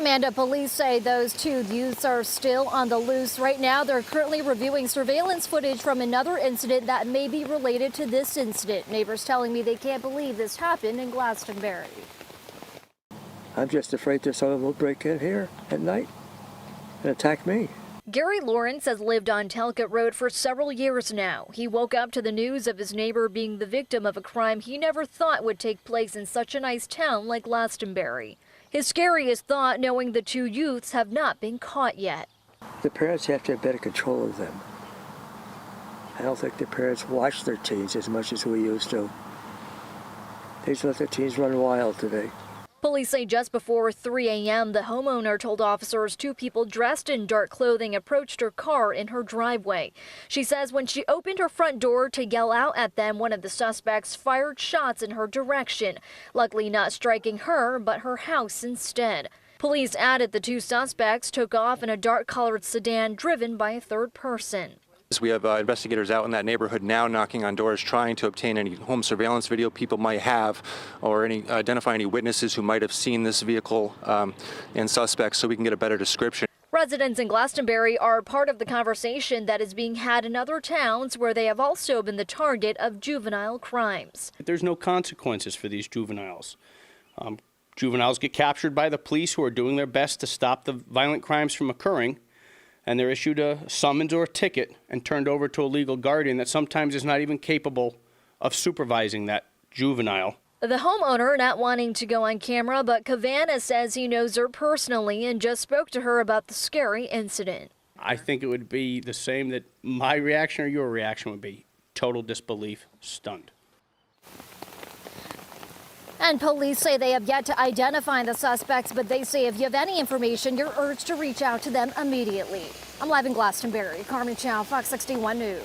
Amanda, police say those two youths are still on the loose right now. They're currently reviewing surveillance footage from another incident that may be related to this incident. Neighbors telling me they can't believe this happened in Glastonbury. I'm just afraid that someone will break in here at night and attack me. Gary Lawrence has lived on Talcott Road for several years now. He woke up to the news of his neighbor being the victim of a crime he never thought would take place in such a nice town like Glastonbury. His scariest thought, knowing the two youths have not been caught yet. The parents have to have better control of them. I don't think the parents watch their teens as much as we used to. They just let their teens run wild today. Police say just before 3 a.m., the homeowner told officers two people dressed in dark clothing approached her car in her driveway. She says when she opened her front door to yell out at them, one of the suspects fired shots in her direction, luckily not striking her, but her house instead. Police added the two suspects took off in a dark-colored sedan driven by a third person. We have investigators out in that neighborhood now knocking on doors trying to obtain any home surveillance video people might have or identify any witnesses who might have seen this vehicle and suspects so we can get a better description. Residents in Glastonbury are part of the conversation that is being had in other towns where they have also been the target of juvenile crimes. There's no consequences for these juveniles. Juveniles get captured by the police who are doing their best to stop the violent crimes from occurring, and they're issued a summons or a ticket and turned over to a legal guardian that sometimes is not even capable of supervising that juvenile. The homeowner not wanting to go on camera, but Cavanna says he knows her personally and just spoke to her about the scary incident. I think it would be the same that my reaction or your reaction would be: total disbelief, stunned. And police say they have yet to identify the suspects, but they say if you have any information, you're urged to reach out to them immediately. I'm live in Glastonbury. Carmen Chow, Fox 61 News.